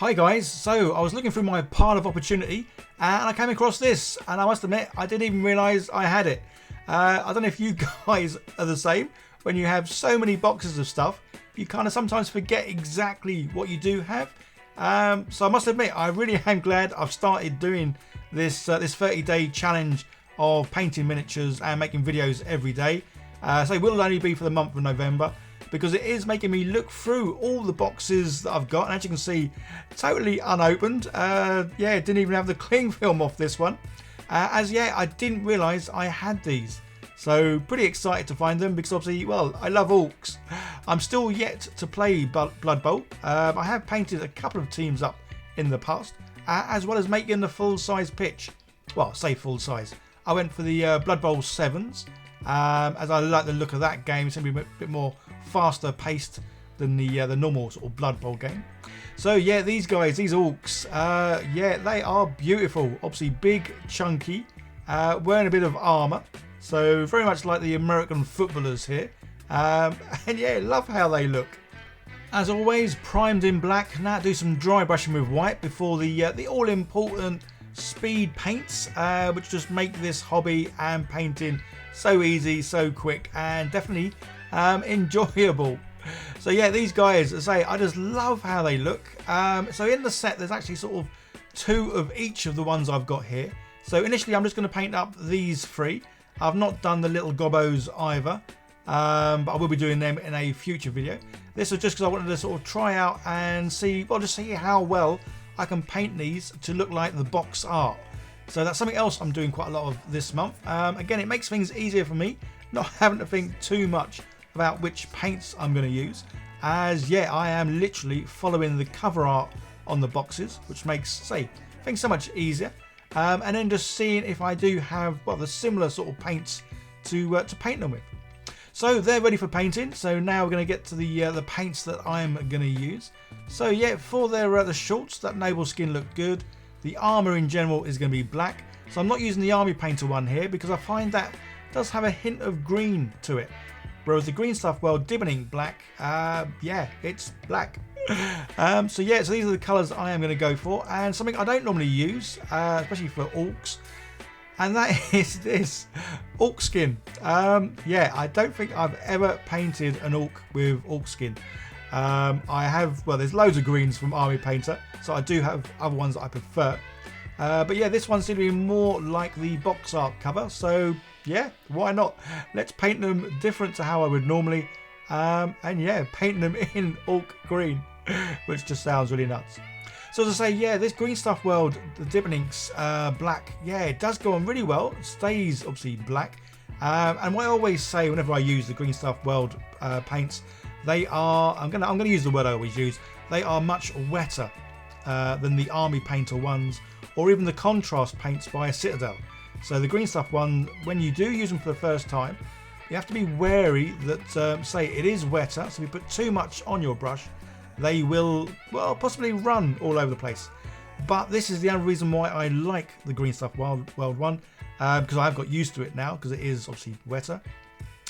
Hi guys, so I was looking through my pile of opportunity and I came across this, and I must admit I didn't even realise I had it. I don't know if you guys are the same. When you have so many boxes of stuff, you kind of sometimes forget exactly what you do have. So I must admit I really am glad I've started doing this 30-day challenge of painting miniatures and making videos every day. So it will only be for the month of November, because it is making me look through all the boxes that I've got, and as you can see, totally unopened. Didn't even have the cling film off this one, as I didn't realise I had these. So pretty excited to find them, because obviously, well, I love orcs. I'm still yet to play Blood Bowl. I have painted a couple of teams up in the past, as well as making the full-size pitch. Well, say full-size. I went for the Blood Bowl 7s, as I like the look of that game. It's going to be a bit more faster paced than the normal sort of Blood Bowl game. So yeah, these guys, these orcs, they are beautiful. Obviously big, chunky, wearing a bit of armour, so very much like the American footballers here. And yeah, love how they look. As always, primed in black. Now do some dry brushing with white before the all important speed paints, which just make this hobby and painting so easy, so quick, and definitely enjoyable. So yeah, these guys, as I say, I just love how they look. So in the set there's actually sort of 2 of each of the ones I've got here. So initially I'm just going to paint up these 3. I've not done the little gobbos either, but I will be doing them in a future video. This was just because I wanted to sort of try out and see, well, just see how well I can paint these to look like the box art. So that's something else I'm doing quite a lot of this month. Again, it makes things easier for me, not having to think too much about which paints I'm going to use, as I am literally following the cover art on the boxes, which makes, say, things so much easier. And then just seeing if I do have, well, the similar sort of paints to paint them with. So they're ready for painting. So now we're going to get to the paints that I'm going to use. So yeah, for the shorts, that naval skin looked good. The armour in general is going to be black. So I'm not using the army painter one here, because I find that does have a hint of green to it. Whereas the green stuff, well, Dibboning black, it's black. So these are the colours I am going to go for, and something I don't normally use, especially for orcs, and that is this orc skin. I don't think I've ever painted an orc with orc skin. I have, well, there's loads of greens from Army Painter, so I do have other ones that I prefer. But yeah, this one seems to be more like the box art cover, so yeah, why not? Let's paint them different to how I would normally, and yeah, paint them in orc green, which just sounds really nuts. So as I say, this green stuff world, the Dibboning's black, it does go on really well. It stays obviously black, and what I always say whenever I use the green stuff world paints, they are, I'm gonna use the word I always use, they are much wetter than the Army Painter ones, or even the contrast paints by Citadel. So the green stuff one, when you do use them for the first time, you have to be wary that, say, it is wetter, so if you put too much on your brush, they will, well, possibly run all over the place. But this is the other reason why I like the green stuff world one, because I've got used to it now, because it is obviously wetter.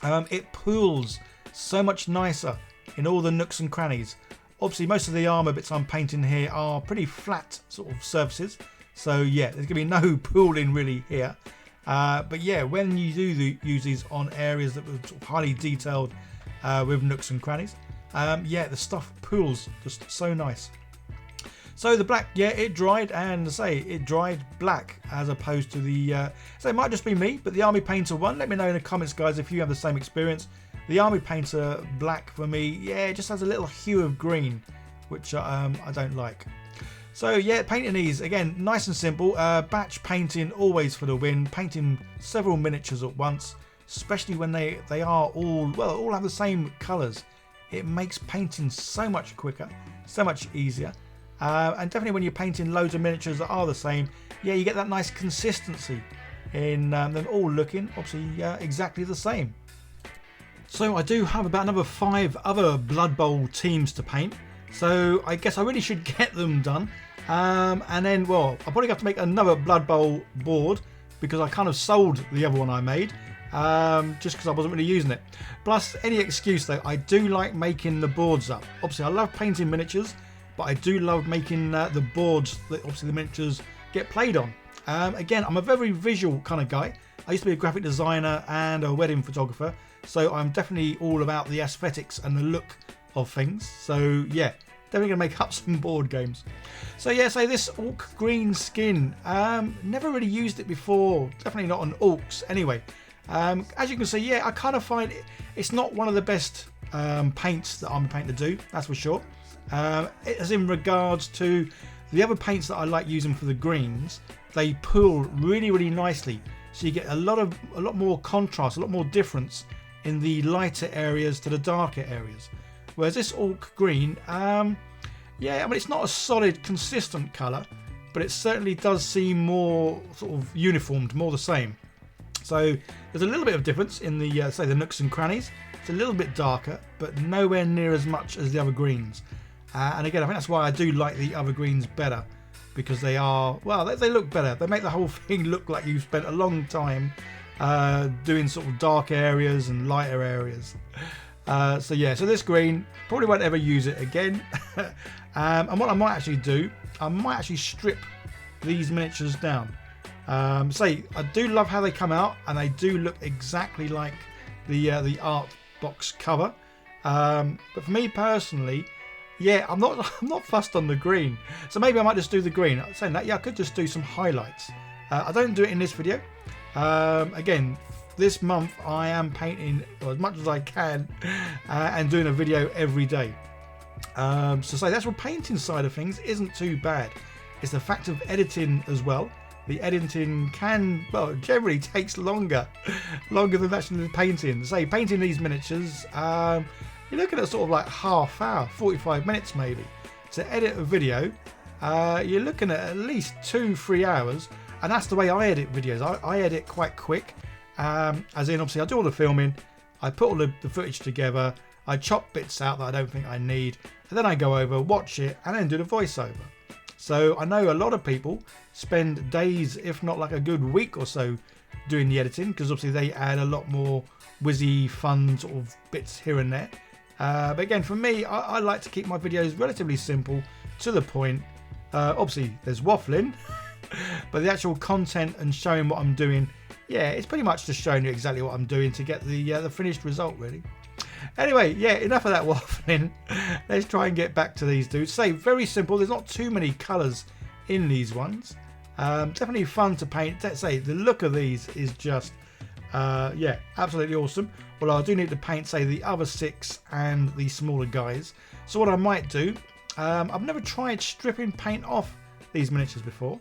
It pools so much nicer in all the nooks and crannies. Obviously most of the armour bits I'm painting here are pretty flat sort of surfaces, so yeah, there's going to be no pooling really here. But yeah, when you do use these on areas that were sort of highly detailed with nooks and crannies, the stuff pools just so nice. So the black, it dried, and I say it dried black as opposed to the, so it might just be me, but the Army Painter one, let me know in the comments guys if you have the same experience. The Army Painter black for me, it just has a little hue of green, which I don't like. So yeah, painting these, again, nice and simple. Batch painting, always for the win. Painting several miniatures at once, especially when they are all have the same colours. It makes painting so much quicker, so much easier. And definitely when you're painting loads of miniatures that are the same, you get that nice consistency in them all looking, obviously, exactly the same. So I do have about another 5 other Blood Bowl teams to paint. So I guess I really should get them done. And then, well, I'll probably have to make another Blood Bowl board, because I kind of sold the other one I made, just because I wasn't really using it. Plus, any excuse though, I do like making the boards up. Obviously, I love painting miniatures, but I do love making the boards that obviously the miniatures get played on. Again, I'm a very visual kind of guy. I used to be a graphic designer and a wedding photographer, so I'm definitely all about the aesthetics and the look of things. So yeah, definitely gonna make up some board games. So yeah, so this orc green skin, never really used it before, definitely not on orcs anyway. As you can see, yeah, I kind of find it's not one of the best paints that I'm a painter to do, that's for sure. As in regards to the other paints that I like using for the greens, they pool really, really nicely. So you get a lot more contrast, a lot more difference in the lighter areas to the darker areas. Whereas this orc green, yeah, I mean, it's not a solid, consistent colour, but it certainly does seem more sort of uniformed, more the same. So there's a little bit of difference in the, say, the nooks and crannies. It's a little bit darker, but nowhere near as much as the other greens. And again, I think that's why I do like the other greens better, because they are, well, they look better. They make the whole thing look like you've spent a long time doing sort of dark areas and lighter areas. So yeah, so this green, probably won't ever use it again. And what I might actually do, I might actually strip these miniatures down. Say, I do love how they come out, and they do look exactly like the art box cover. But for me personally, yeah, I'm not fussed on the green. So maybe I might just do the green. Saying that, yeah, I could just do some highlights. I don't do it in this video. Again, this month I am painting as much as I can and doing a video every day. So say that's what painting side of things isn't too bad. It's the fact of editing as well. The editing can, well, generally takes longer than actually painting. Say painting these miniatures, you're looking at sort of like half hour, 45 minutes maybe. To edit a video, you're looking at least 2-3 hours, and that's the way I edit videos. I edit quite quick, as in obviously I do all the filming, I put all the footage together, I chop bits out that I don't think I need, and then I go over, watch it, and then do the voiceover. So I know a lot of people spend days, if not like a good week or so, doing the editing, because obviously they add a lot more whizzy, fun sort of bits here and there. But again, for me, I like to keep my videos relatively simple, to the point. Obviously, there's waffling, but the actual content and showing what I'm doing, yeah, it's pretty much just showing you exactly what I'm doing to get the finished result, really. Anyway, yeah, enough of that waffling. Let's try and get back to these dudes. Say, very simple. There's not too many colours in these ones. Definitely fun to paint. Let's say the look of these is just, yeah, absolutely awesome. Well, I do need to paint, say, the other 6 and the smaller guys. So what I might do, I've never tried stripping paint off these miniatures before.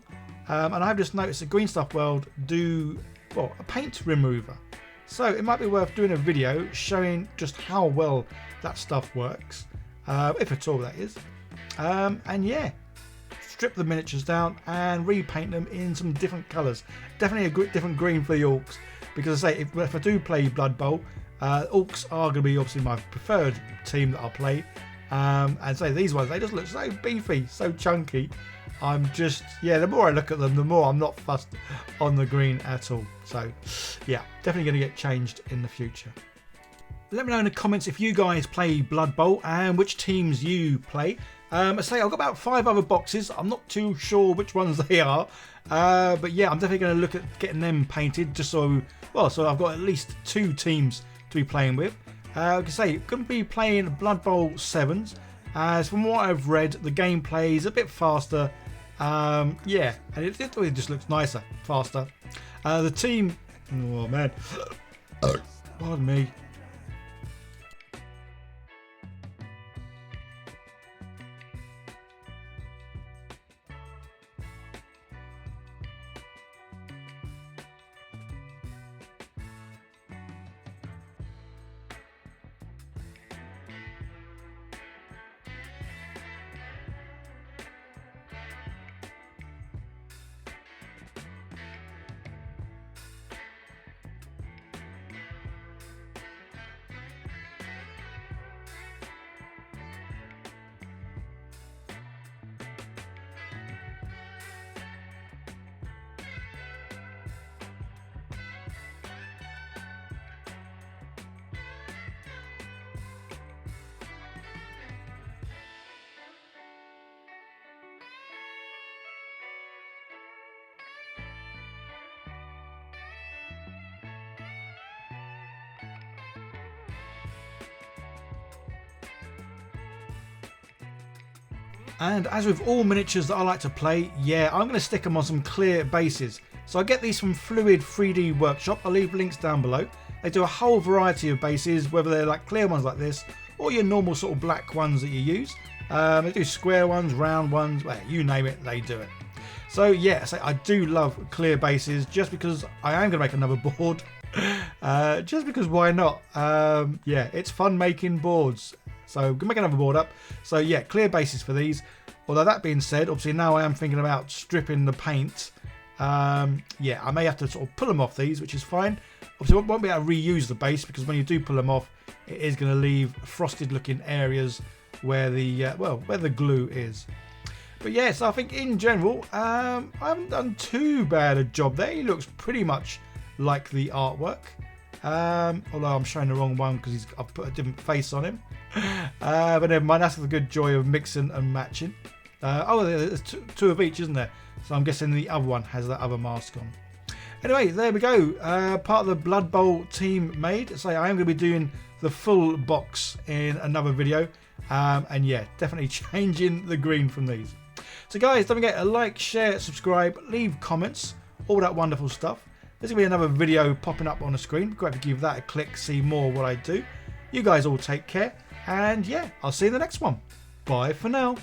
And I've just noticed that Green Stuff World do, well, a paint remover. So it might be worth doing a video showing just how well that stuff works, if at all that is. And yeah, strip the miniatures down and repaint them in some different colours. Definitely a different green for the orcs, because I say, if I do play Blood Bowl, orcs are going to be obviously my preferred team that I'll play. And say these ones, they just look so beefy, so chunky. I'm just, yeah, the more I look at them, the more I'm not fussed on the green at all. So yeah, definitely going to get changed in the future. Let me know in the comments if you guys play Blood Bowl and which teams you play. I say I've got about 5 other boxes. I'm not too sure which ones they are, but yeah, I'm definitely going to look at getting them painted, just so, well, so I've got at least 2 teams to be playing with. Like I say, going to be playing Blood Bowl 7s. As from what I've read, the gameplay is a bit faster. Yeah, and it just looks nicer, faster. The team, oh man, pardon me. And as with all miniatures that I like to play, yeah, I'm going to stick them on some clear bases. So I get these from Fluid 3D Workshop. I'll leave links down below. They do a whole variety of bases, whether they're like clear ones like this or your normal sort of black ones that you use. They do square ones, round ones, well, you name it, they do it. So yeah, I do love clear bases just because I am going to make another board. Just because why not? Yeah, it's fun making boards. So I'm going to make another board up. So yeah, clear bases for these. Although that being said, obviously now I am thinking about stripping the paint. Yeah, I may have to sort of pull them off these, which is fine. Obviously I won't be able to reuse the base because when you do pull them off, it is going to leave frosted looking areas where the where the glue is. But yes, I think in general, I haven't done too bad a job there. He looks pretty much like the artwork. Although I'm showing the wrong one because I've put a different face on him. But never mind, that's the good joy of mixing and matching. Oh, there's two of each, isn't there? So I'm guessing the other one has that other mask on. Anyway, there we go. Part of the Blood Bowl team made. So I am going to be doing the full box in another video. And yeah, definitely changing the green from these. So guys, don't forget to like, share, subscribe, leave comments, all that wonderful stuff. There's going to be another video popping up on the screen. Great to give that a click, see more what I do. You guys all take care. And yeah, I'll see you in the next one. Bye for now.